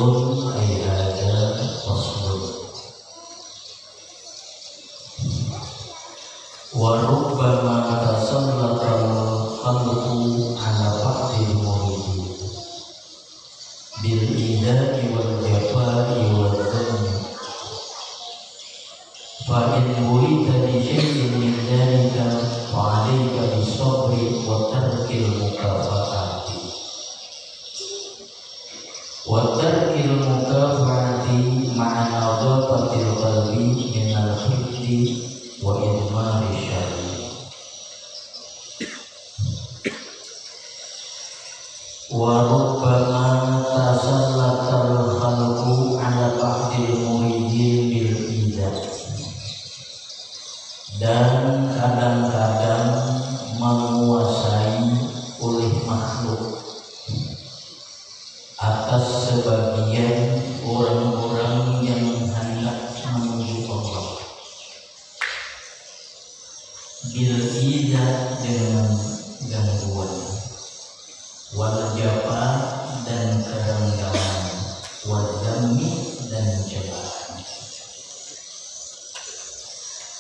faslun ay hada faslun. Wa rubbama tasallata al-khalqu ala ba'dil muridin bil idai wal jafai wal dhanni fa in murida bi syai'in min dhalika fa 'alayka bis-sabri wa tarkil mukafa'ati wa tarkil mukafa'ati ma'a nadhafatil qalbi min al-khibti wa idmari syarri. Wa rubbama tasallatal khalqu ala ba'dil muridin bil idah, dan kadang-kadang menguasai oleh makhluk atas sebagian orang-orang yang hendak menuju Allah. Bil idah dengan gangguan, wal jafa dan kerenggangan, wal dhammi dan celaan.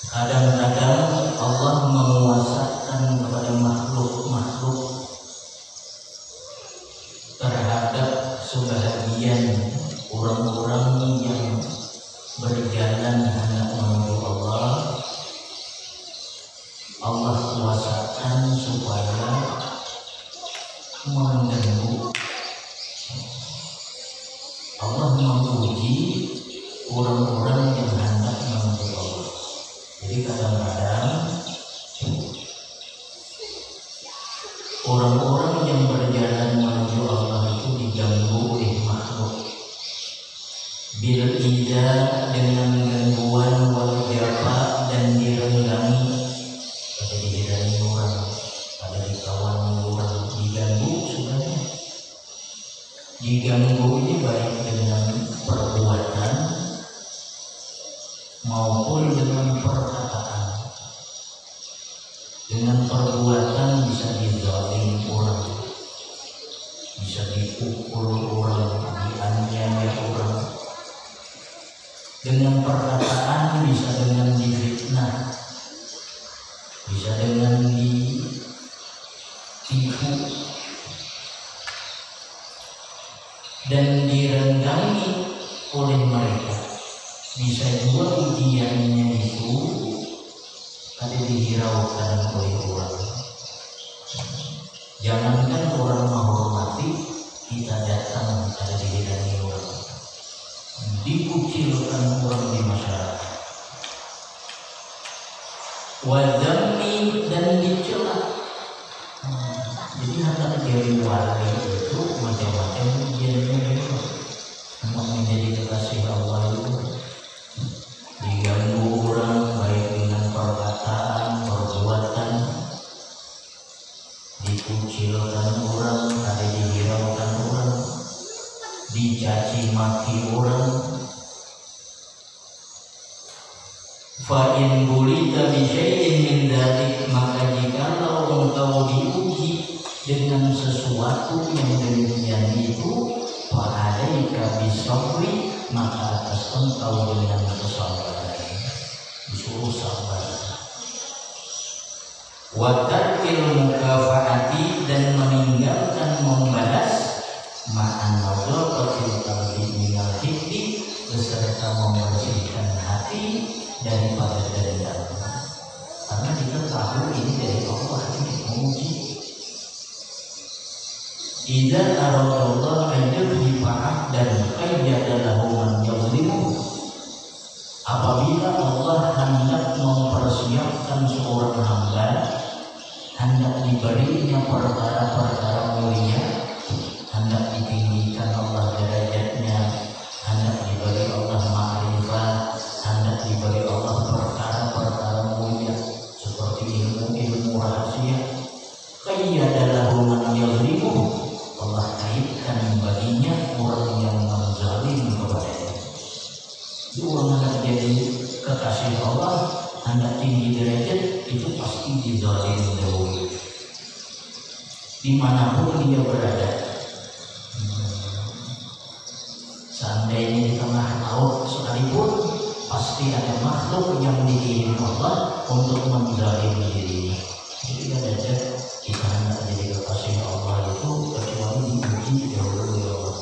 Kadang-kadang Allah menguasakan kepada makhluk-makhluk terhadap sebahagian orang-orang yang berjalan hendak menuju Allah. Allah kuasakan supaya mengganggu. Allah menguji orang-orang yang hendak menuju Allah. Jadi kadang-kadang orang-orang yang berjalan menuju Allah itu diganggu oleh makhluk. Bil ida dengan gangguan, wal jafa dan direnggangi. Ada dihirani orang, ada dikawan orang, diganggu sebenarnya. Diganggu ini baik dengan perbuatan maupun dengan perkataan. Dengan perbuatan bisa dizalim orang, bisa dipukul orang, dianiaya orang. Dengan perkataan bisa dengan difitnah, bisa dengan ditipu, dan direnggangi oleh mereka. Bisa juga ujiannya itu ada dihiraukan oleh orang. Jangankan orang menghormati, kita datang ada dihiraukan orang, dikucilkan orang di masyarakat, wadami dan dicela. Jadi hendak jadi wali itu macam-macam ujiannya. Hendak menjadi kekasih Allah itu diganggu orang baik dengan perkataan, perbuatan, dikucilkan orang, ada dihiraukan orang, dicaci maki orang. Fa in bulita bi syai'in min dzalik, maka jikalau engkau diuji dengan sesuatu yang demikian itu, fa alaika bisabri, maka atas engkau dengan kesabaran, disuruh sabar. Wa tarkil mukafa'ati, dan meninggalkan membalas, ma'an nadhafatil qalbi minal hikti, beserta membersihkan hati daripada dendam. Karena kita tahu ini dari Allah, ini menguji. Idza aradallahu an yudhifa 'abdan qayyada lahu man yadhlimu. Apabila Allah hendak mempersiapkan seorang hamba, hendak diberinya perkara-perkara mulia, hendak ditinggikan Allah derajatnya, hendak diberi Allah ma'rifat, hendak diberi Allah perkara-perkara mulia seperti ilmu rahasia, qayyada lahu man yadhlimu, Allah kaitkan baginya orang yang menzalim kepadanya. Dua hendak jadi kekasih Allah, hendak tinggi derajat, itu pasti dizalim dahulu. Dimanapun dia berada, seandainya di tengah laut sekalipun pasti ada makhluk yang dikirim Allah untuk menzalimi dirinya. Jadi tidak ada kita hendak jadi kekasih Allah itu kecuali diuji dahulu oleh Allah.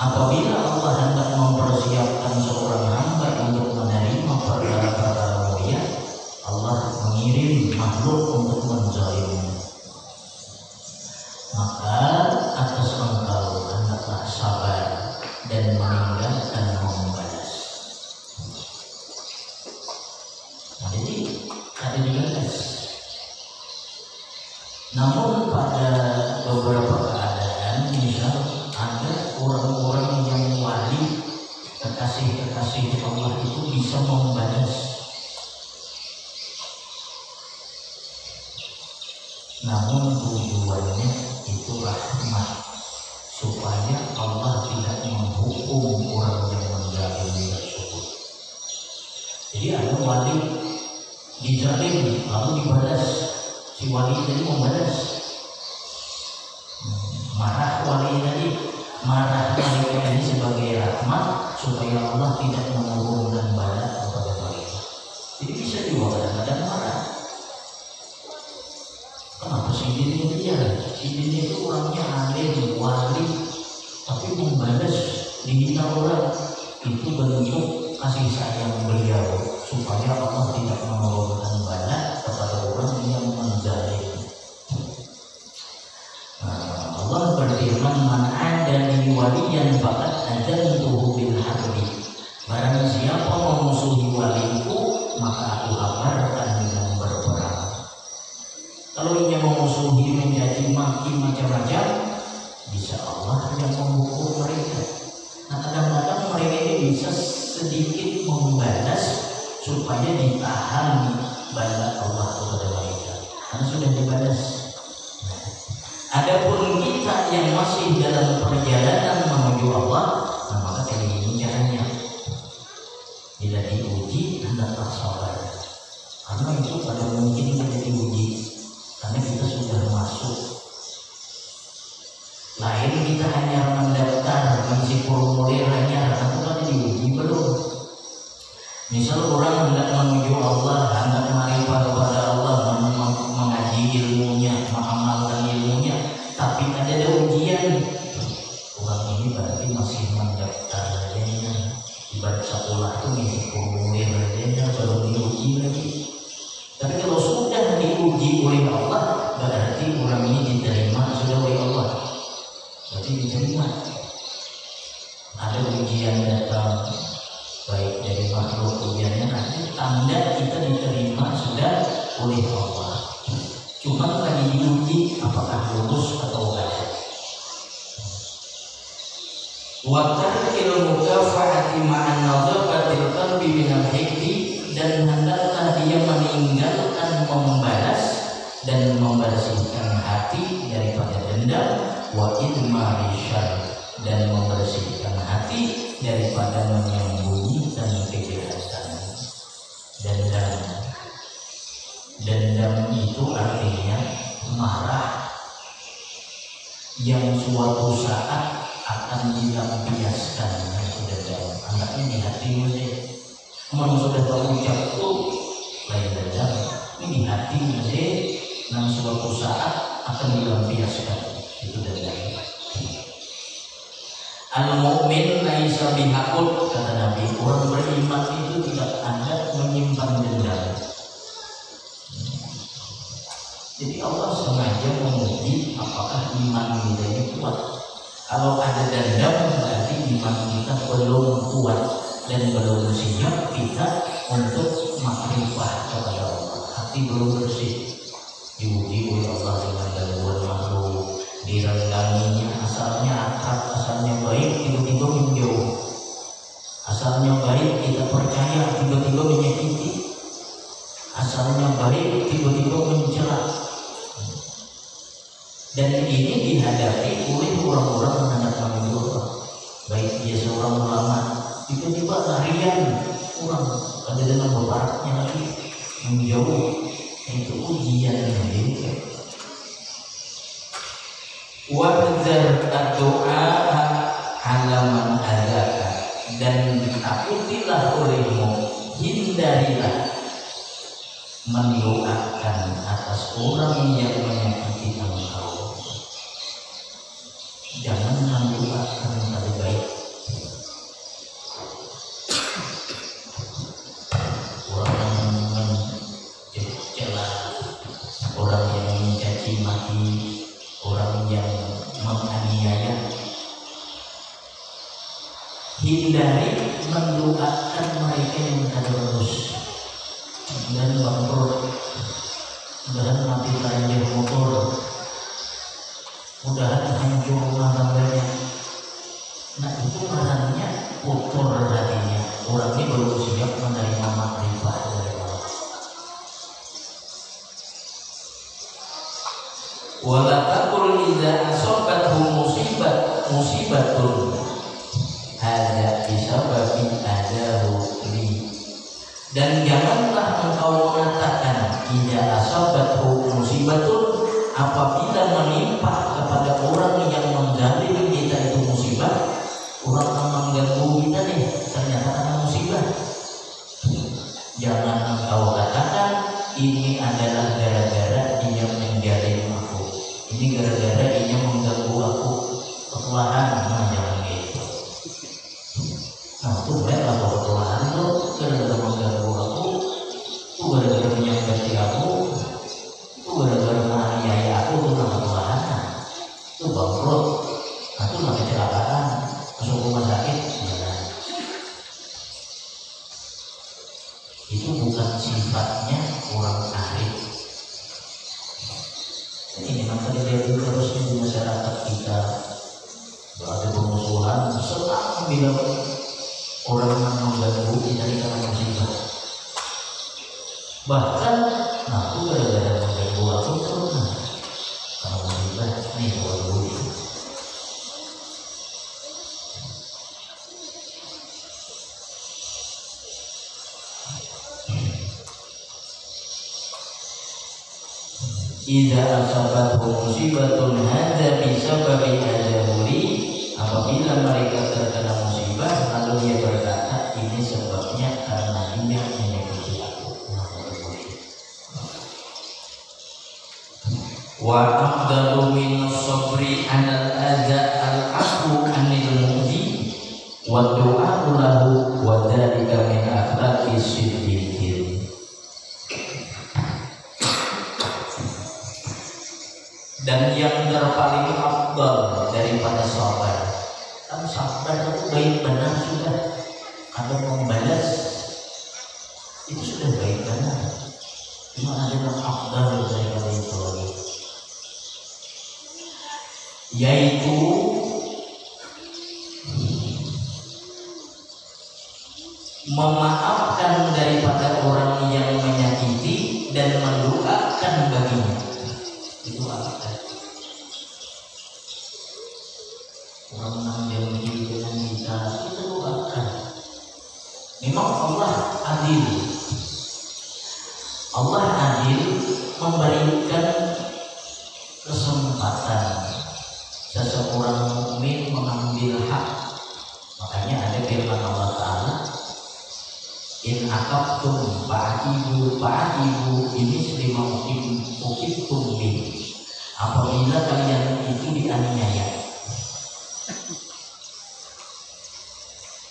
Apabila Allah hendak mempersiapkan seorang hamba untuk menerima perkara-perkara mulia, Allah mengirim makhluk untuk menzaliminya. Maka atas engkau hendaklah sabar dan meninggalkan membalas. Nah, jadi ada dibalas. Namun pada beberapa keadaan, misal ada orang-orang yang wali, kekasih-kekasih Allah itu bisa membalas. Namun tujuannya itu rahmat, supaya Allah tidak menghukum orang yang menzalimi tersebut. Jadi ada wali dizalim lalu dibalas, si wali tadi membalas, marah wali tadi, marah mereka ini sebagai rahmat supaya Allah tidak menurunkan bala kepada mereka. Jadi bisa juga kadang-kadang marah. Kenapa si diri dia? Si diri itu orangnya alim, wali, tapi membalas dihina orang, itu bentuk kasih sayang beliau supaya Allah tidak menurunkan bala kepada orang yang menzalimi. Allah berfirman, man adani waliyan faqad ajantuhu bil harbi. Barang siapa memusuhi waliku, maka aku kabarkan dengan berperang. Kalau ia memusuhi, menjadi maki macam-macam, bisa Allah yang menghukum mereka. Nah, kadang-kadang mereka ini bisa sedikit membalas supaya ditahan bala Allah kepada mereka, karena sudah dibalas. Adapun kita yang masih dalam perjalanan menuju Allah, nah maka kayak gini caranya. Bila diuji, hendaklah sabar. Karena itu pada mungkin kita diuji, karena kita sudah masuk. Lain kita hanya mendaftar, mengisi formulir hanya, tapi kan diuji belum. Misal orang hendak menuju Allah, hendak marifat kepada Allah, mengaji ilmunya, mengamalkan ilmunya, tapi ada ujian. Orang ini berarti masih mendaftar saja, ibarat sekolah itu ngisi formulir saja, belum diuji lagi. Tapi kalau sudah diuji oleh Allah, berarti orang ini diterima sudah oleh Allah, berarti diterima. Ada ujian datang, baik dari makhluk ujiannya, nanti tanda kita diterima sudah oleh Allah. Cuma lagi diuji apakah lulus atau tidak. Wa tarkil mukafa'ati ma'an nadhabatil qalbi minal hikdi, dan hendaklah dia meninggalkan membalas dan membersihkan hati daripada dendam, wa idmari syarr, dan membersihkan hati daripada menyembunyikan kejahatan. Dendam itu artinya marah yang suatu saat akan dilampiaskan. Itu dendam, anaknya di hati masih. Kamu sudah tahu ucap itu lain dendam, ini di hati masih, dan suatu saat akan dilampiaskan. Itu dendam. Al-mu'min laisa bihaqud, kata Nabi, orang beriman itu tidak ada menyimpan dendam. Jadi Allah sengaja menguji apakah iman kita ini kuat. Kalau ada dendam, berarti iman kita belum kuat dan belum siap kita untuk makrifah kepada Allah. Hati belum bersih, diuji oleh Allah dengan gangguan makhluk, direngganginya. Asalnya akrab, asalnya baik, tiba-tiba menjauh. Asalnya baik, kita percaya, tiba-tiba menyakiti. Asalnya baik, tiba-tiba mencela. Dan ini dihadapi oleh orang-orang yang hendak menuju Allah. Baik dia seorang ulama, tiba-tiba larian orang, ada dengan baraknya lagi menjauh. Itu ujian yang ini. Wadzar ad-doa orang yang menyakiti engkau, jangan mendoakan kali baik. Orang yang mencela, orang yang mencaci maki, orang yang menganiaya, hindari mendoakan mereka yang terus dan bangkrut, mudahan mati banjir motor, mudahan hancur rumah tangganya. Nah itu marahnya kotor hatinya. Orang ini baru siap menerima makrifat dari Allah. Wala taqul idza asabathu musibatun hadza bisababi adahu li. Dan janganlah engkau mengatakan idza asabathu musibatun, apabila menimpa kepada orang yang mengganggu kita itu musibah, orang yang mengganggu kita nih ternyata karena musibah, jangan engkau katakan ini adalah gara-gara dia menjaring aku, ini gara-gara dia mengganggu aku perlahan. Nah jangan gitu. Nah itu baiklah kalau perlahan tuh gara-gara mengganggu aku, itu gara-gara menyakiti aku, itu gara-gara menganiaya aku, itu nama perlahan, itu bangkrut, nah itu nama kecelakaan, masuk rumah sakit. Jangan. Itu bukan sifatnya orang arif. Ini memang terjadi terus di masyarakat kita. Ada permusuhan, senang bila orang yang mengganggu kita karena musibah. Bahkan, nah itu gara-gara mengganggu aku terus, karena musibah nih waduh. Idza asabathu musibatun hadza bisababi ajali, apabila mereka terkena musibah lalu dia berkata ini sebabnya karena dia menyakiti aku. Wa afdalu min sabri 'alal adza al-'afwu 'anil mu'zi wa du'a'u lahu wa dzalika min akhlaqis siddiqin. Dan yang terpaling afdal daripada sabar, kan sabar itu baik benar sudah. Kalau membalas itu sudah baik benar. Cuma ada yang afdal daripada itu lagi, yaitu memaafkan daripada orang yang menyakiti dan mendoakan baginya. Itu apa? Orang yang dengan kita itu doakan. Memang Allah adil. Allah adil memberikan kesempatan seseorang mukmin mengambil hak. Makanya ada firman Allah Ta'ala, in aqabtum fa'aqibu ini selima ukibtum bih. Apabila kalian itu dianiaya,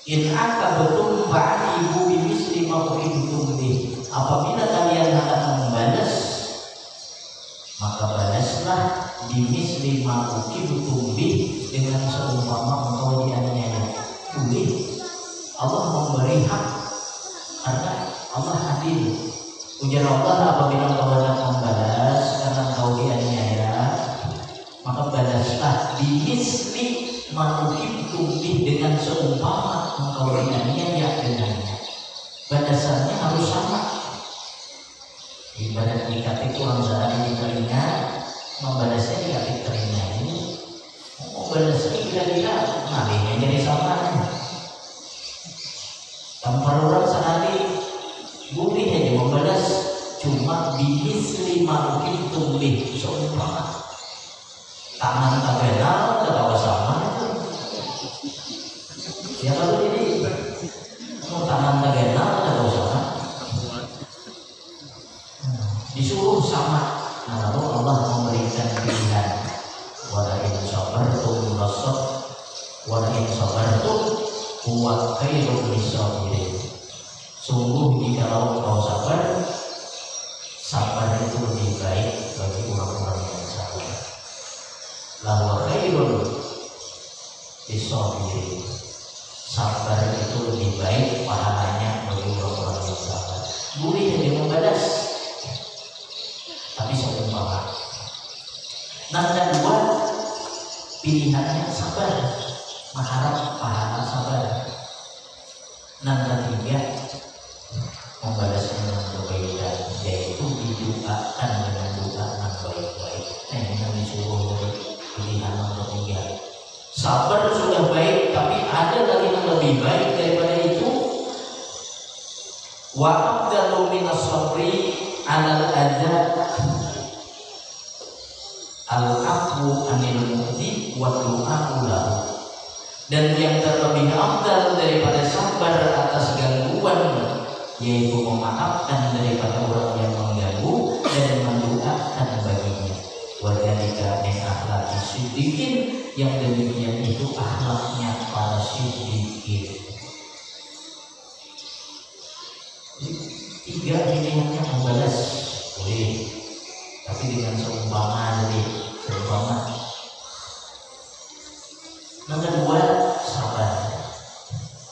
in aqabtum fa'aqibu bimisli ma uqibtum bih. Apabila kalian akan membalas, maka balaslah bimisli ma uqibtum bih, dengan seumpama engkau dianiaya. Boleh. Allah memberi hak karena Allah adil. Ujar Allah, apabila engkau hendak membalas karena engkau dianiaya, maka balaslah bimisli ma uqibtum bih, dengan seumpama engkau dianiaya dengannya. Balasannya harus sama. Ibarat dikasih uang sehari di telinga, membalasnya dikasih telinga ini. Membalasnya kira-kira malingnya jadi sama. Tampar orang sehari boleh aja membalas, cuma bimisli ma uqibtum bih, seumpama. Tangan tak kenal, tak sama. Ya kalau ini mau tangan tak kenal, tak sama. Disuruh sama. Nah, wa in sabartum huwa khairul lisabirin. Sungguh jikalau kau sabar, sabar itu lebih baik bagi orang-orang yang sabar. Lahu khairul lisabirin. Sabar itu lebih baik pahalanya bagi orang-orang yang sabar. Boleh jadi membalas, tapi seumpama. Nah, kedua pilihannya sabar, mengharap pahala sabar. Nah, ketiga membalas dengan kebaikan, yaitu didoakan dengan doa yang baik-baik. Yang disuruh dari pilihan yang ketiga. Sabar sudah baik, tapi ada lagi yang lebih baik daripada itu. Wa afdalu minas sabri 'alal adza al-'afwu 'anil mu'ti wa du'a'u lahu. Dan yang terlebih afdal daripada sabar atas gangguan, yaitu memaafkan daripada orang yang mengganggu dan mendoakan baginya. Wa dzalika min akhlaqis siddiqin, yang demikian itu akhlaknya para siddiqin. Tiga pilihannya membalas boleh, tapi dengan seumpama, jadi seumpama. Yang kedua sabar,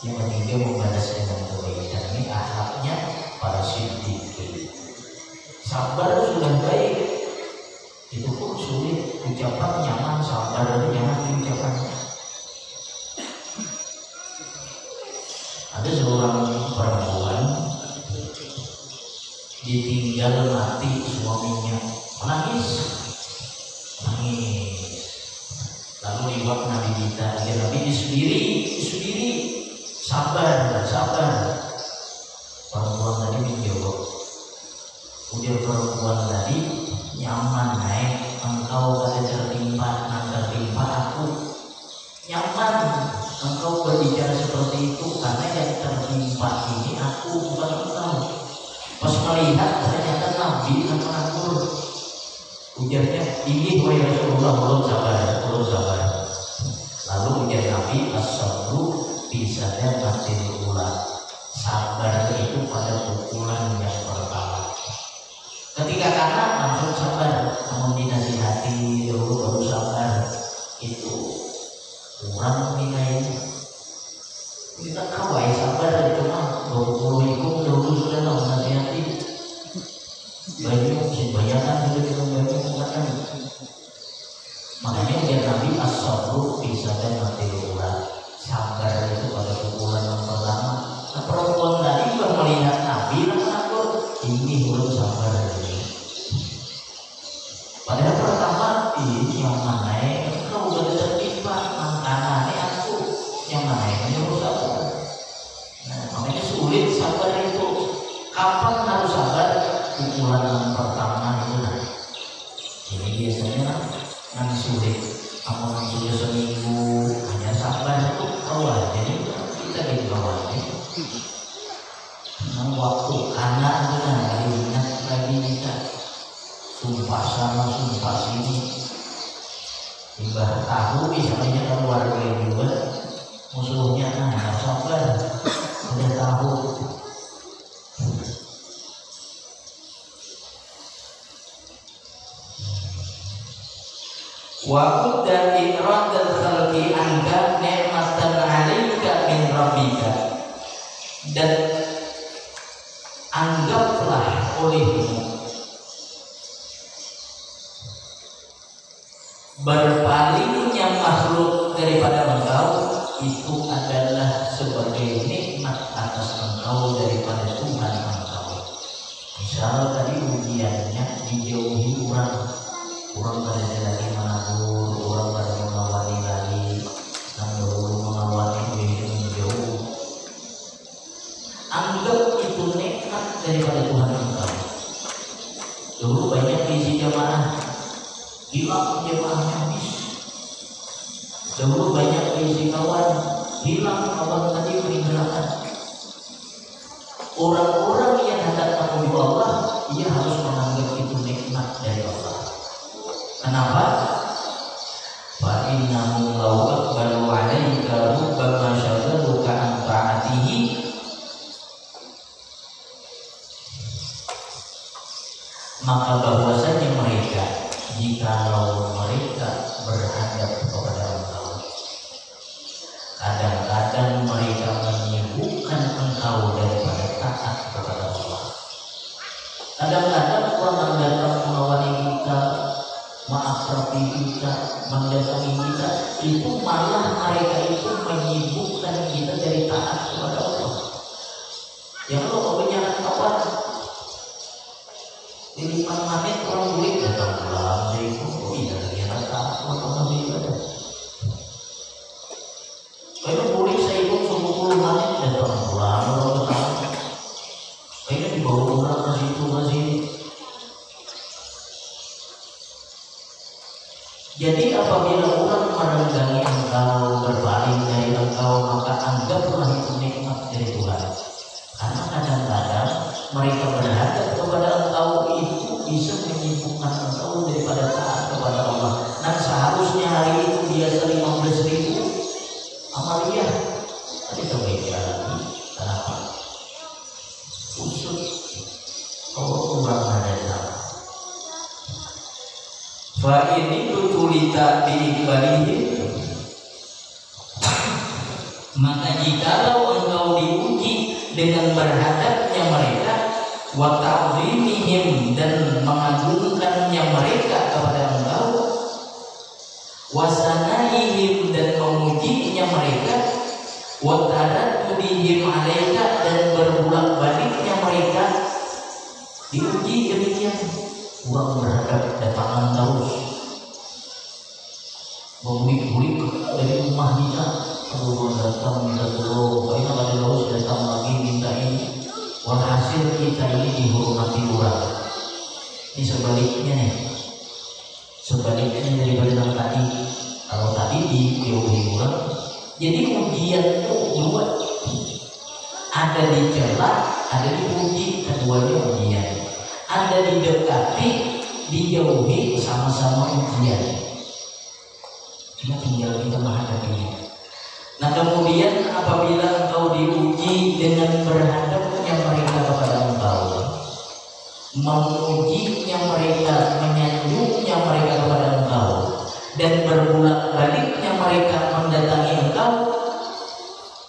yang ketiga membalas dengan kebaikan. Ini akhlaknya para siddiqin. Sabar sudah baik, itu pun sulit ucapan nyaman, sabar itu nyaman diucapkan. Ada seorang perempuan ditinggal mati suaminya, menangis. Lalu diwak Nabi kita, ya Nabi isbiri, sabar. Perempuan tadi menjawab, udah perempuan tadi nyaman naik, engkau ada tertimpa aku. Nyaman engkau berbicara seperti itu, karena yang tertimpa ini aku, bukan engkau. Pas melihat ternyata Nabi yang mengatur, ujarnya, ini wahai Rasulullah, belum sabar. Lalu ujar Nabi, as-sabru bisa dapatin ulang. Sabar itu pada pukulan yang pertama. Ketika kanan langsung sabar, namun dinasihati dulu baru sabar, itu kurang nilainya. Kita kawai sabar itu mah 20 ikut dulu sudah nasihati. Banyak sih bayangan itu kita bayangkan. Makanya dia Nabi as-sabru bisa nanti ulang. Sabar itu pada pukulan yang pertama. Nah, perempuan tadi juga melihat Nabi mengatur, ini belum sabar ini. Padahal pertama ini yang mana engkau sudah tertimpa, anaknya aku yang mana menyuruh sabar. Nah, makanya sulit sabar itu. Kapan harus sabar? Pukulan yang pertama itu. Jadi biasanya yang sulit, kamu yang sudah seminggu hanya sabar itu kawan. Jadi kita di bawah ini. Waktu anak itu lagi ingat lagi kita sumpah sana sumpah sini, tiba tahu misalnya keluarga juga musuhnya nggak sabar, udah tahu. Wa dan ikrar dan khalqi angka ni'matan 'alaika min rabbika, dan anggaplah olehmu berpalingnya makhluk daripada engkau itu adalah sebagai nikmat atas engkau daripada Tuhan engkau. Misal tadi ujiannya dijauhi orang pada lagi menabur, orang pada mengawali lagi, yang dahulu mengawali begitu menjauh. Anggap itu nikmat daripada Tuhan engkau. Dulu banyak isi jamaah, hilang jamaahnya habis. Dulu banyak isi kawan, hilang kawan tadi meninggalkan. Orang-orang yang hendak menuju Allah, ia harus menganggap itu nikmat dari Allah. Kenapa? Fa innahu law aqbalu 'alaika malah mereka itu menyibukkan kita dari taat kepada Allah. Ya kalau kebanyakan kawan di 5 menit orang boleh datang pulang dari itu, iya kira taat kepada ibadah. Kalau boleh saya ikut 10 menit datang pulang orang taat. Kayaknya dibawa orang ke situ ke sini. Jadi apabila orang merenggangi engkau, berpaling dari engkau, maka anggaplah itu nikmat dari Tuhan. Karena kadang-kadang mereka berhadap kepada engkau itu bisa menyibukkan engkau daripada taat kepada Allah. Dan seharusnya hari itu biasa 15.000 amaliyah, tapi kebaikan lagi. Kenapa? Usut kalau orang ada taat. Fa ini tutulita diiqbalihim, maka jikalau engkau diuji dengan berhadapnya mereka, wa ta'zimihim, dan mengagungkannya mereka kepada engkau, wa sanaihim, dan memujinya mereka, wa taraddudihim 'alaika, dan berbulak-baliknya mereka, diuji demikian. Orang berhadap datangan terus, membulik-bulik dari rumah kita, kalau datang minta tolong, kayaknya ada terus datang lagi minta ini. Walhasil kita ini dihormati orang. Ini sebaliknya nih, sebaliknya daripada yang tadi. Kalau tadi dijauhi orang, jadi ujian itu dua, ada dicela, ada dipuji, keduanya ujian. Ada didekati, dijauhi, sama-sama ujian. Cuma tinggal kita menghadapinya. Nah kemudian apabila engkau diuji dengan berhadapnya mereka kepada engkau, memujinya mereka, menyanjungnya mereka kepada engkau, dan berbulak-baliknya mereka mendatangi engkau,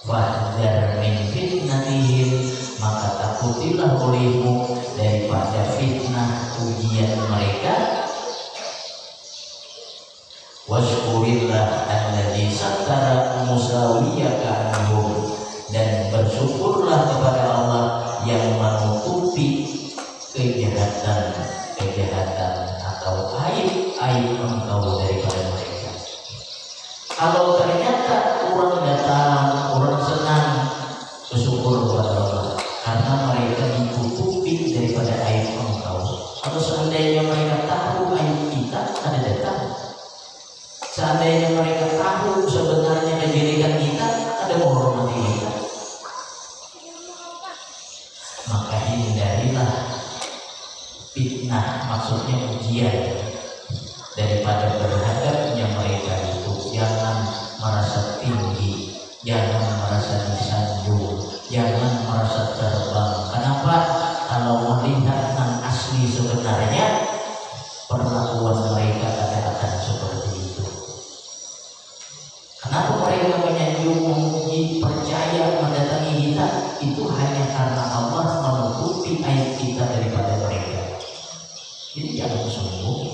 fahdhar min fitnatihim, maka takutilah olehmu daripada fitnah ujian mereka. Washkurillah alladzi sattara musawiyaka anhum, dan bersyukurlah kepada Allah yang menutupi kejahatan atau aib engkau daripada mereka. Kalau ternyata orang datang, orang senang, bersyukur kepada Allah karena mereka ditutupi daripada aib engkau. Kalau seandainya mereka tahu aib kita, ada datang. Seandainya mereka tahu sebenarnya kejelekan kita, ada menghormati kita. Maka hindarilah fitnah, maksudnya ujian, daripada berhadapnya mereka itu. Jangan merasa tinggi, jangan merasa disanjung, jangan merasa terbang. Kenapa? Kalau melihat yang asli sebenarnya, perlakuan mereka akan seperti itu. Kenapa mereka menyanjung, memuji, percaya, mendatangi kita? Itu hanya karena Allah menutupi aib kita daripada mereka. Jadi jangan sombong.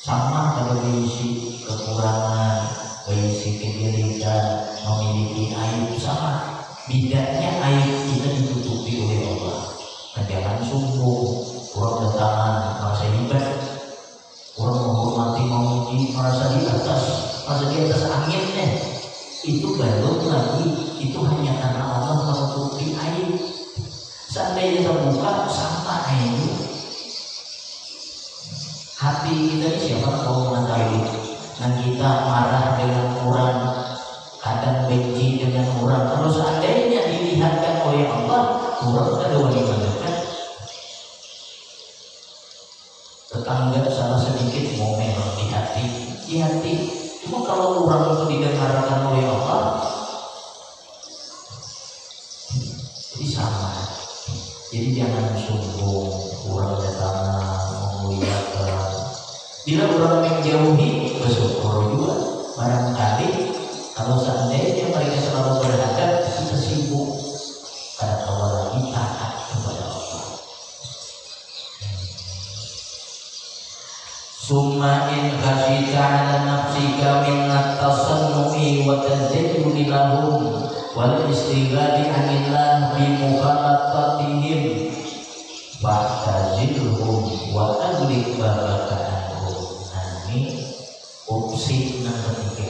Sama kalau berisi kekurangan, berisi kejelekan, memiliki aib, sama. Bedanya aib kita ditutupi oleh Allah. Jangan sombong, orang datangan merasa hebat, orang menghormati, memuji, merasa di atas anginnya. Itu belum lagi, itu hanya karena Allah menutupi aib. Seandainya terbuka, sama aib. Hati kita ini siapa tahu mengetahui. Dan kita marah dengan orang, kadang benci dengan orang. Kalau seandainya dilihatkan oleh Allah, orang ada wanita dekat, tetangga salah sedikit ngomel di hati. Cuma kalau orang itu didengarkan oleh Allah, jadi sama. Jadi jangan sombong, orang datang memuliakan. Bila orang menjauhi, bersyukur juga. Barangkali kalau seandainya mereka selalu berhadap, kita sibuk pada awal lagi taat kepada Allah. Summa in khashita ala nafsika min at-tasannu'i tazyini wa tazayyuni lahum wal istighali anillah bi mukhalatatihim fa'tazilhum wa aglik babaka anhum. Nah, ini opsi yang ketiga.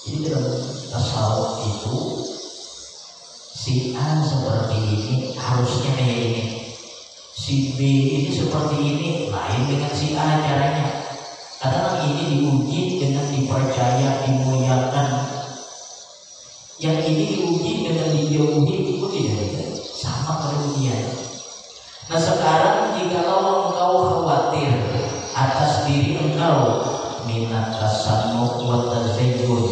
Jadi dalam tasawuf itu si A seperti ini harusnya kayak ini, si B ini seperti ini, lain dengan si A caranya. Karena ini diuji dengan dipercaya, dimuliakan. Yang ini diuji dengan dijauhi, itu tidak sama kerugian. Nah sekarang jikalau engkau khawatir atas diri engkau, minat tasannuh wa tazayyun,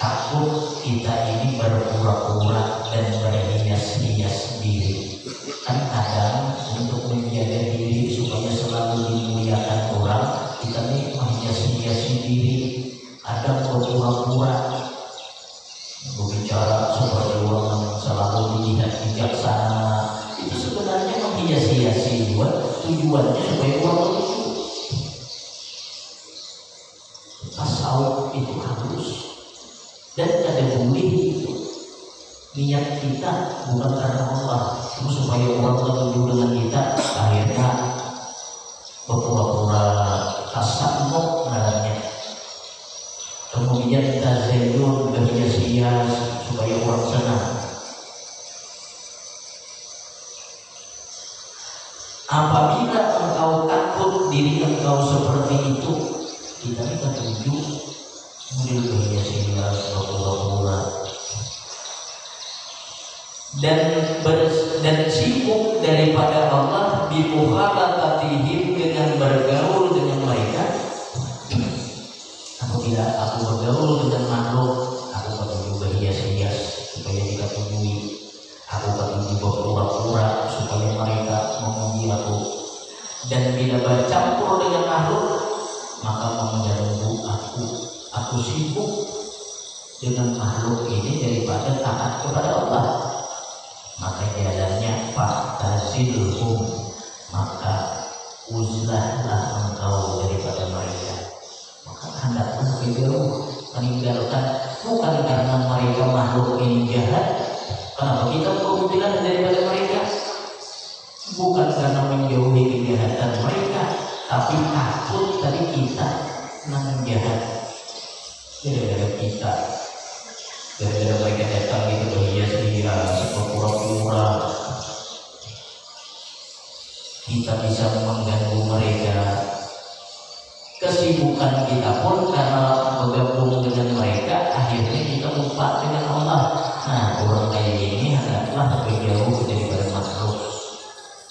takut kita ini berpura-pura dan berhias-hias diri. Kan kadang untuk menjaga diri supaya selalu dimuliakan orang, kita ini menghias-hiasi diri, kadang berpura-pura berbicara seperti orang yang selalu dilihat bijaksana. Itu sebenarnya menghias-hiasi, tujuannya supaya orang lucu. Tasawuf itu halus dan ada boleh itu. Niat kita bukan karena Allah, cuma supaya orang tertuju dengan kita, akhirnya berpura-pura tasannuh namanya. Kemudian tazayyun, berhias-hias supaya orang senang. Apabila engkau takut diri engkau seperti itu, kita tertuju kemudian berhias-hias, berpura-pura dan sibuk daripada Allah bimukhalatatihim, dengan bergaul dengan mereka. Apabila aku bergaul dengan makhluk, aku ketuju berhias-hias supaya diketujui, aku ketuju berpura-pura supaya mereka memuji aku. Dan bila bercampur dengan makhluk, maka mengganggu aku sibuk dengan makhluk ini daripada taat kepada Allah. Maka jalannya fa'tazilhum, maka uzlahlah engkau daripada mereka. Maka hendaklah jauh, meninggalkan, bukan karena mereka makhluk ini jahat. Kenapa kita berhubungan daripada mereka? Bukan karena menjauhi kejahatan mereka, tapi takut tadi kita yang jahat. Gara-gara kita, gara-gara mereka datang itu berhias-hias, berpura-pura, kita bisa mengganggu mereka. Kesibukan kita pun karena bergabung dengan mereka, akhirnya kita lupa dengan Allah. Nah, orang kayak gini hendaklah lebih jauh daripada makhluk.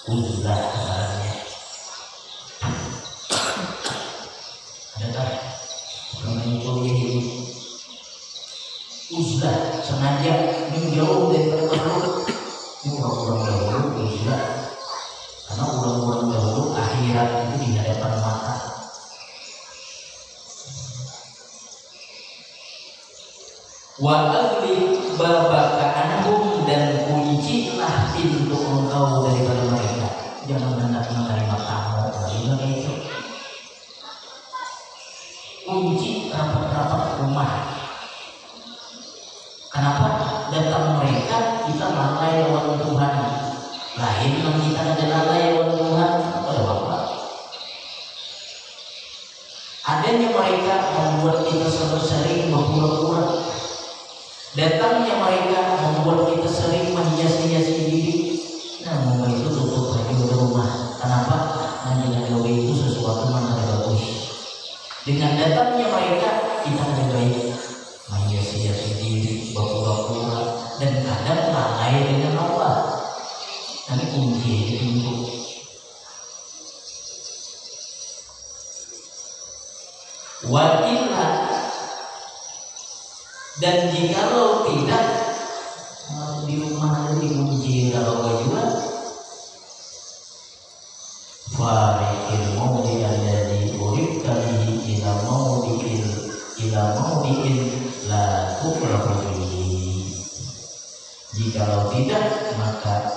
Uzlah caranya. Ada tak? Mengumpulkan ini. Uzlah sengaja menjauh daripada makhluk. Ini orang-orang dahulu uzlah. Karena orang-orang dahulu akhirat itu di hadapan mata. Wa aglik babaka anhum, dan kuncilah pintu engkau daripada mereka. Jangan hendak menerima tamu lagi itu. Kunci rapat-rapat rumah. Kenapa? Datang mereka kita lalai lawan Tuhan. Lain yang kita ada lalai lawan Tuhan pada Bapak. Adanya mereka membuat kita sering berpura-pura. Datangnya mereka membuat kita sering menghias-hiasi diri. Nah, itu tutup lagi di rumah. Kenapa? Nah, dengan gawe itu sesuatu yang ada bagus. Dengan datangnya mereka kita ada baik, menghias-hiasi diri, berpura-pura, dan kadang lalai dengan Allah. Tapi kunci itu. Wakilah. Dan jikalau tidak, di rumah ada dikunci, kalau berdua farikil maudi alladhi uribta bihi ila maudi'in la tukrahu fihi. Jikalau tidak, maka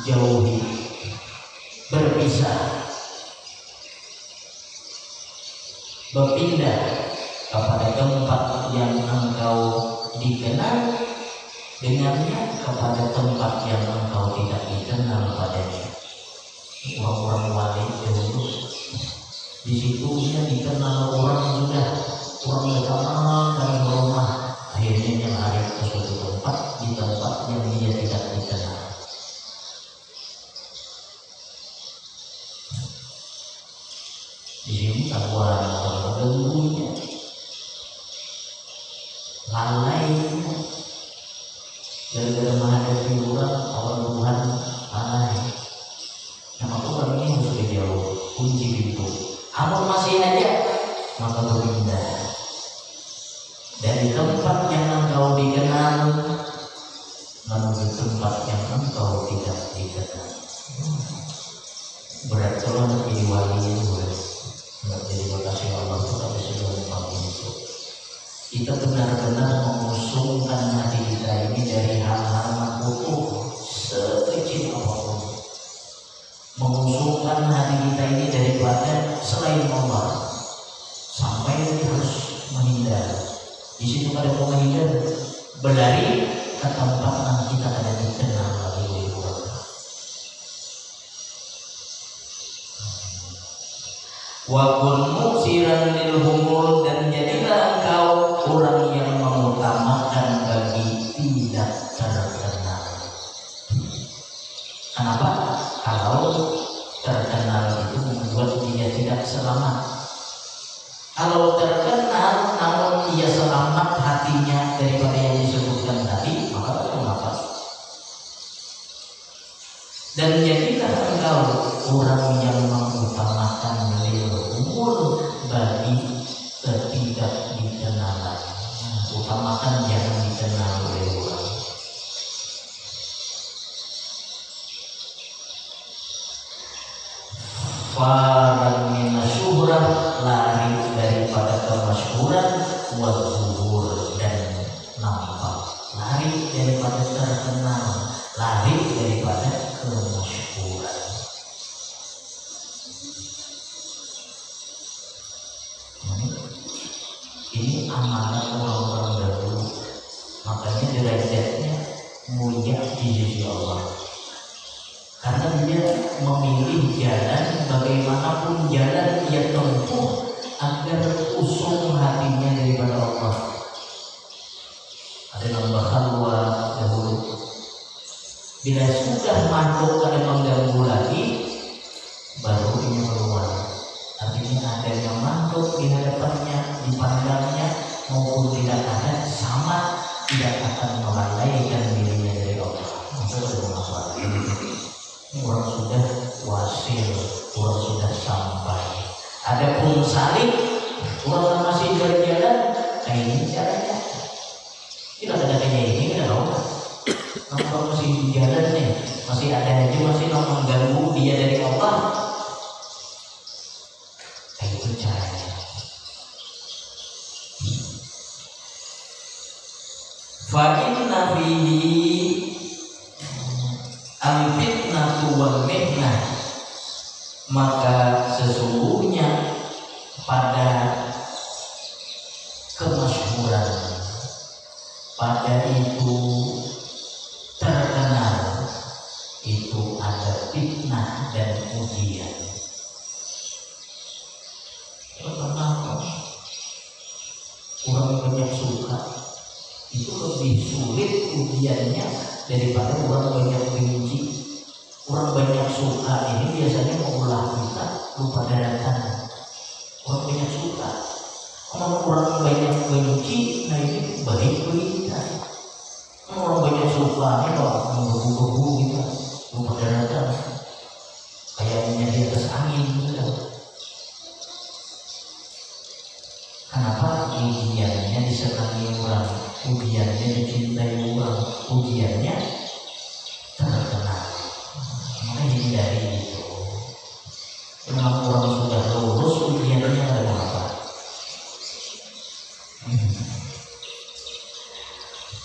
jauhi, berpisah, berpindah kepada tempat yang engkau dikenal dengannya, kepada tempat yang engkau tidak dikenal padanya. Orang-orang wali dahulu di situ dia dikenal orang sudah terkenal dan rumah, akhirnya yang lari ke suatu tempat di tempat yang dia tidak dikenal. Di sini tahuan orang lalainya gara-gara menghadapi orang awal Tuhan lalai. Nah, maka orang ini harus dijauh, kunci pintu. Amun masih aja, maka berpindah dari tempat yang engkau dikenal menuju tempat yang engkau tidak dikenal. Berat kalau nak jadi wali itu, nak jadi makasih Allah itu tapi sudah membangun itu. Kita benar-benar mengusungkan hati kita ini dari hal-hal makruh sekecil apapun. Mengusungkan hati kita ini daripada selain Allah, sampai harus menghindar. Di situ ada mau menghindar, berlari ke tempat yang kita ada dikenal lagi oleh orang. Wa kun muksiran lil humul, dan jadilah engkau orang yang mengutamakan bagi tidak terkenal. Kenapa? Kalau terkenal itu membuat dia tidak selamat. Kalau terkenal namun dia selamat hatinya daripada yang disebutkan tadi, maka mengapa? Dan jadilah engkau orang yang mengutamakan lil umur bagi ketidak dikenalan. Utamakan yang dikenal oleh orang. Farang mina syuhrah, lari daripada kemasyhuran, wa zuhur, dan nampak. Lari daripada terkenal, lari daripada kemasyhuran. Ini amanah orang-orang dahulu, makanya derajatnya mulia di sisi Allah. Karena dia memilih jalan, bagaimanapun jalan dia tempuh agar usung hatinya daripada Allah. Ada yang berhalwa dahulu, bila sudah masuk ada mengganggu lagi, baru ini keluar. Artinya ada yang masuk di hadapannya, dipandangnya maupun tidak ada, sama tidak akan melalaikan dirinya dari Allah. Itu adalah masalah. Orang sudah wasil, orang sudah sampai. Adapun salib, orang masih berjalan, kayak ini caranya. Tidak ada kayak ini, tidak tahu. Kalau masih jalan nih, masih ada aja masih mengganggu dia dari Allah. Kayak itu caranya. Fa inna fihi al-fitnatu wal mihnah, maka sesungguhnya pada kemasyhuran, pada itu terkenal, itu ada fitnah dan ujian. Kenapa? Orang banyak suka, itu lebih sulit ujiannya daripada orang banyak benci. Orang banyak suka ini biasanya mengulah kita lupa daratan. Orang banyak suka. Kalau orang banyak benci, nah ini baik bagi kita. Kalau orang banyak suka ini kok menggebu-gebu kita lupa daratan. Kayaknya di atas angin gitu. Kenapa ujiannya disenangi orang, ujiannya dicintai orang, ujiannya terkenal? Maka hindari itu. Kenapa orang sudah lulus ujiannya ada apa?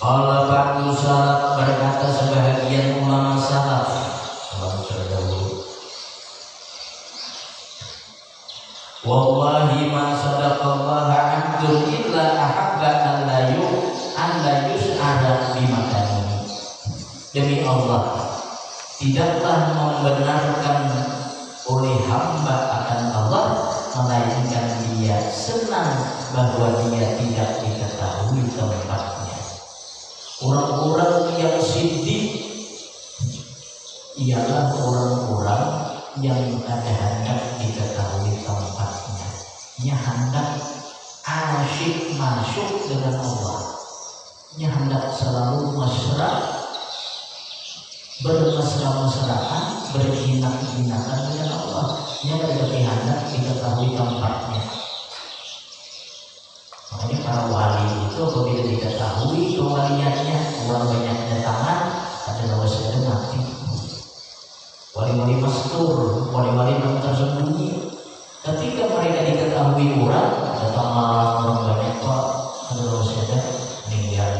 Allah ba'du salaf, berkata sebahagian ulama salaf, orang terdahulu, wallahi ma sadaqallaha 'abdun Allah, tidaklah membenarkan oleh hamba akan Allah melainkan dia senang bahwa dia tidak diketahui tempatnya. Orang-orang yang siddiq ialah orang-orang yang ada hendak diketahui tempatnya, nya hendak asyik masuk dengan Allah, nya hendak selalu mesra, bermesra-mesraan, berjinak-jinakan dengan Allah, nya lebih hendak diketahui tempatnya. Makanya para wali itu apabila diketahui kewaliannya, orang banyak datangan, ada dosa mati. Wali-wali mastur, wali-wali yang tersembunyi, ketika mereka diketahui orang, datanglah orang banyak, Pak, ada dosa meninggal.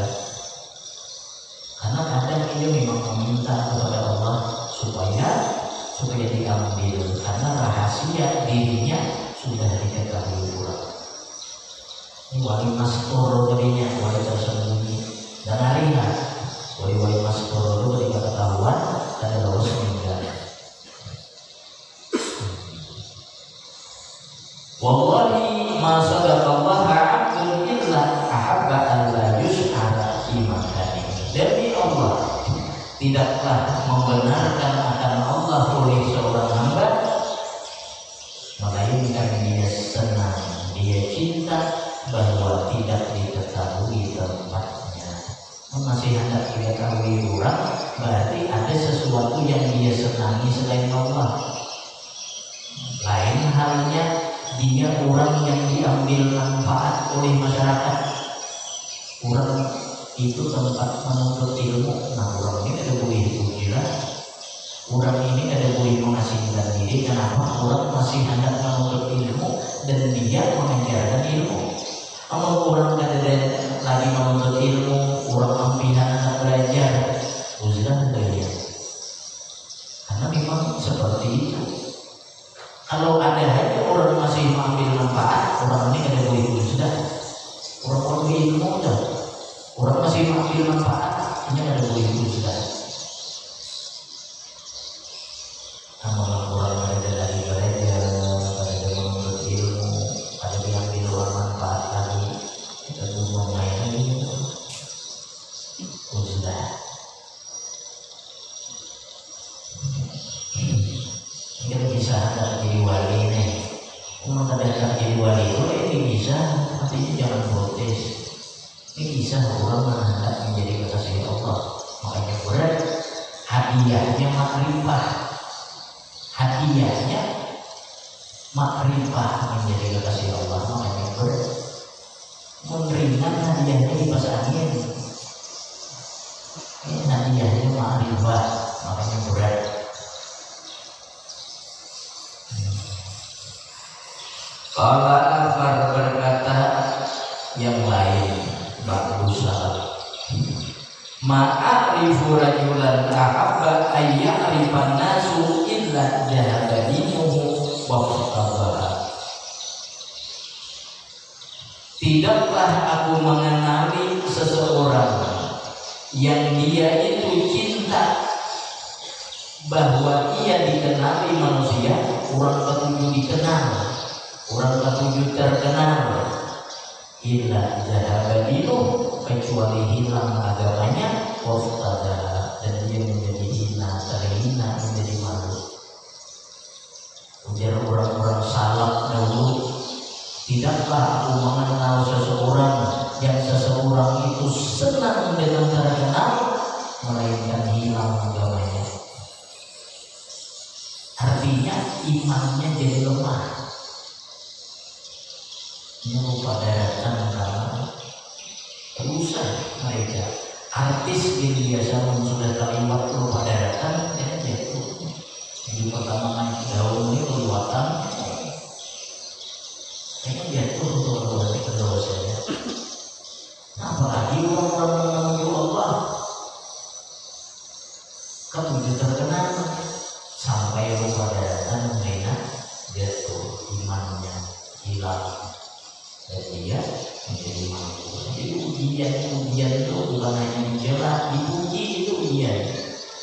Karena kadang dia memang meminta kepada Allah supaya diambil, karena rahasia dirinya sudah diketahui orang. Ini wali mastur tadinya, wali tersembunyi. Dan lihat, wali-wali mastur itu ketika ketahuan ada dosa meninggal. Wallahi ma sadaqallaha 'abdun illa ahabba an la yus'ara fi makanihi. Demi Allah, tidaklah membenarkan akan Allah oleh seorang hamba melainkan dia senang, dia cinta bahwa tidak diketahui tempatnya. Masih hendak diketahui orang, berarti ada sesuatu yang dia senangi selain Allah. Lain halnya dia orang yang diambil manfaat oleh masyarakat. Orang itu tempat menuntut ilmu. Nah, orang ini ada boleh ujian, orang ini ada boleh mengasingkan diri. Kenapa? Orang masih hendak menuntut ilmu dan dia mengajarkan ilmu. Kalau orang ada lagi menuntut ilmu, orang mampihan anak belajar, ujian belajar. Karena memang seperti itu. Kalau ada aja orang masih mengambil manfaat, orang ini ada boleh sudah. Orang ilmu dah. Orang masih mengambil manfaat, ini ada boleh sudah. Namun orang ada lagi belajar, ada menuntut ilmu, ada yang ambil manfaat lagi, kita semua main lagi. Sudah. Kita bisa hendak jadi wali nih. Memang ada hendak jadi wali itu ini bisa, artinya jangan protes. Ini bisa orang hendak menjadi kekasih Allah. Makanya berat hadiahnya makrifah. Hadiahnya makrifah menjadi kekasih Allah. Makanya berat. Memberikan hadiahnya di pas angin. Ini hadiahnya makrifah. Makanya berat. Kalau Afar berkata yang lain, baguslah. Ma'arifu rajulan ahabba ayya'rifan nasu illa jahadanimuhu wa faqabaha. Tidaklah aku mengenali seseorang yang dia itu cinta bahwa ia dikenali manusia, orang ketujuh dikenal, orang ketujuh terkenal, illa jahabadinu, kecuali hilang agamanya, waftada, dan dia menjadi hina, terhina, menjadi malu. Ujar orang-orang salaf dahulu, tidaklah aku mengenal seseorang yang seseorang itu senang dengan terkenal, melainkan hilang agamanya. Artinya imannya jadi lemah. Ini pada datang karena rusak mereka. Artis yang biasa sudah terlibat pada datang, dia jatuh. Jadi pertama naik daun ini keluatan, dia jatuh untuk kedosanya. Apalagi orang-orang menuju Allah, ketujuh terkenal sampai pada datang mereka jatuh, imannya hilang. Dan dia menjadi mampu. Jadi ujian itu bukan hanya menjelat, dipuji itu ujian.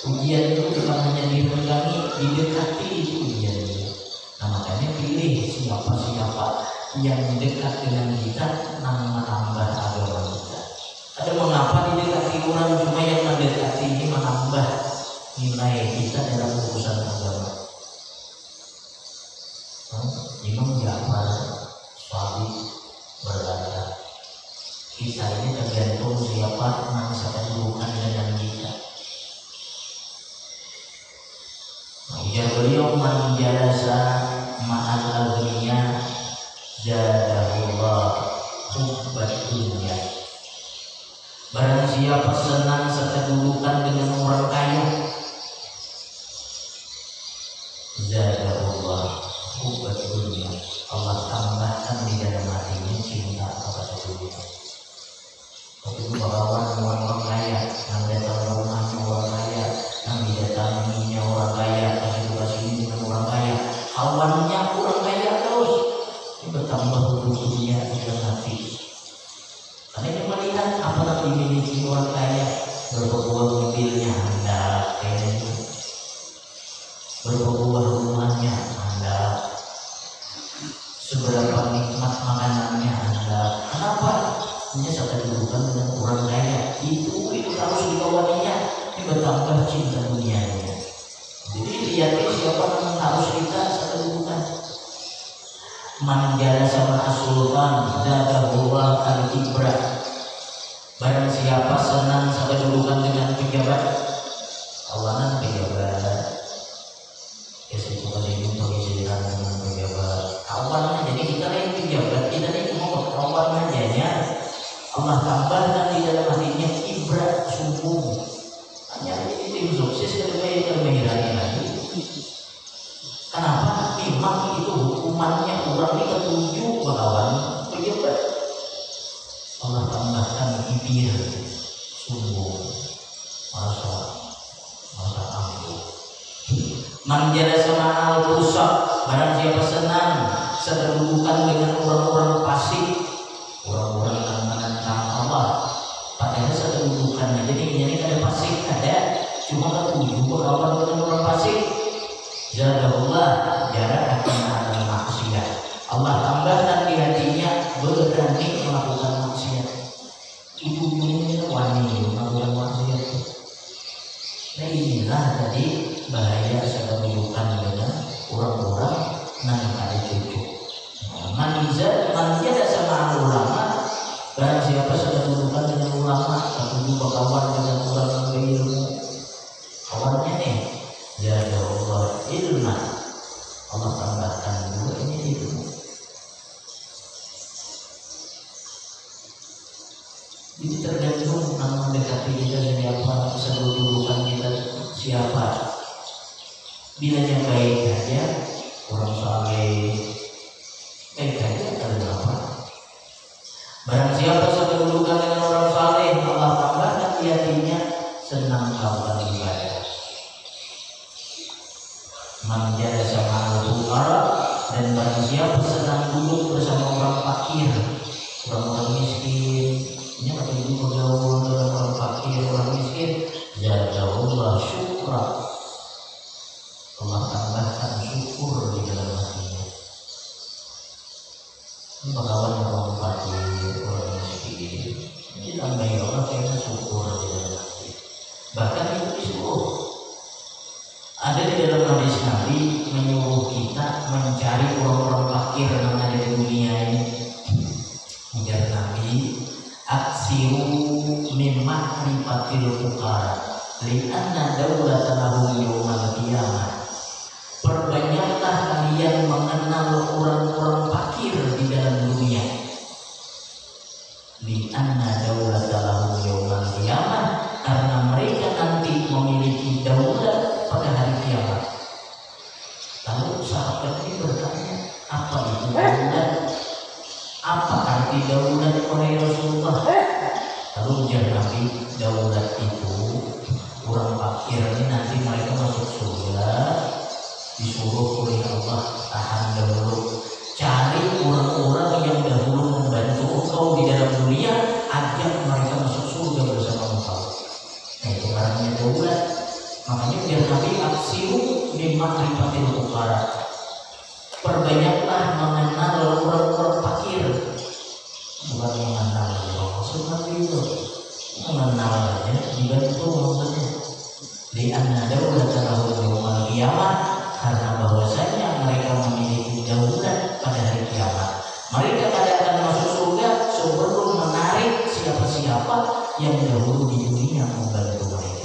Ujian itu bukan hanya direnggangi, didekati itu ujiannya. Nah makanya pilih siapa-siapa yang dekat dengan kita, menambah agama kita. Ada mengapa didekati orang, cuma yang mendekati ini menambah nilai kita dalam urusan agama. Imam Ja'far Shadiq berkata, kita ini tergantung siapa yang sekedudukan dengan kita. Ujar beliau, man jalasa ma'al aghniya zadahullah hubbat dunya. Barang siapa senang sekedudukan dengan orang kaya, zadahullah hubbat dunya, Allah tambahkan di dalam hatinya cinta kepada dunia. Waktu itu orang kaya, yang datang rumahnya orang kaya, yang didatanginya orang kaya, kasih dengan orang kaya, kawannya orang kaya terus, ini bertambah dunia di dalam hati. Karena dia melihat apa yang dimiliki orang kaya, berapa buah mobilnya hendak, berapa buah rumahnya hendak, seberapa nikmat makanannya hendak. Kenapa? Ini sekedudukan dengan orang kaya, itu harus dikawaninya, ini bertambah cinta dunianya. Jadi lihat siapa yang harus kita sekedudukan. Man jalasa ma'a sultan zadahullah al-kibra. Barang siapa senang sekedudukan dengan pejabat, awanan pejabat, kasih pengisiran dengan pejabat, kawan. Jadi kita lain pejabat, kita ini cuma kawan aja ya. Allah tambahkan di dalam hatinya kibra, sombong. Hanya ini tim sukses terbaik lagi. Kenapa? Memang itu hukumannya orang ini ketujuh bakawan pejabat. Allah tambahkan kibir, sombong, masa aku. Man jalasa ma'al fusaq, barang siapa senang sekedudukan dengan orang-orang fasik, orang-orang yang menentang Allah, padahal sekedudukannya. Jadi ada fasik, ada cuma ketujuh bakawan dengan orang fasik. Zadahullah jarak akan ada maksiat. Allah tambahkan di hatinya berani melakukan maksiat. Itu ini wani melakukan maksiat. Nah inilah tadi bahaya sekedudukan dengan orang-orang yang ada cucu. Manjada sama ulama, barang siapa sekedudukan dengan ulama, ketujuh bakawan dengan orang yang berilmu, kawannya nih. Ya Allah, ilmu Allah tambahkan dulu ini ilmu. Jadi tergantung nama mendekati kita siapa, sekedudukan kita siapa. Bila yang baik saja, orang saleh, baik saja ada apa? Barang siapa sekedudukan dengan orang saleh, Allah tambahkan di hatinya senang melakukan ibadah. Man jalasa ma'al fuqara, dan barang siapa senang duduk bersama orang fakir, orang-orang miskin. Ini kata ibu bergaul dengan orang fakir, orang miskin. Zadahullah syukra, Allah tambahkan syukur di dalam hatinya. Ini bakawan orang fakir, orang miskin, ini tambahi Allah kayaknya syukur di dalam hati. Bahkan itu disuruh. Ada di dalam hadis Nabi menyuruh kita mencari orang-orang fakir yang ada di dunia ini. Ujar Nabi, aksiru mimma rifatil fuqara li'anna dawlatanahum yawmal qiyamah. Perbanyaklah kalian mengenal orang-orang fakir di dalam dunia. Li'anna dawlatanahum yawmal qiyamah, karena mereka nanti memiliki daulat pada hari kiamat. Lalu sahabat ini bertanya, apa itu daulat? Apa arti daulat oleh Rasulullah? Lalu ujar Nabi, daulat itu orang fakir ini nanti mereka masuk surga, disuruh oleh Allah, tahan dahulu, cari orang-orang yang dahulu membantu engkau di dalam dunia, ajak mereka masuk surga bersama engkau. Nah itu artinya daulat. bima'rifatil fuqara. Perbanyaklah mengenal orang-orang fakir. Bukan mengenal maksudnya itu. Mengenal aja dibantu maksudnya. Di anna daulatan lahum yaumal qiyamah, karena bahwasanya mereka memiliki daulat pada hari kiamat. Mereka akan masuk surga sebelum menarik siapa-siapa yang dahulu di dunia membantu mereka.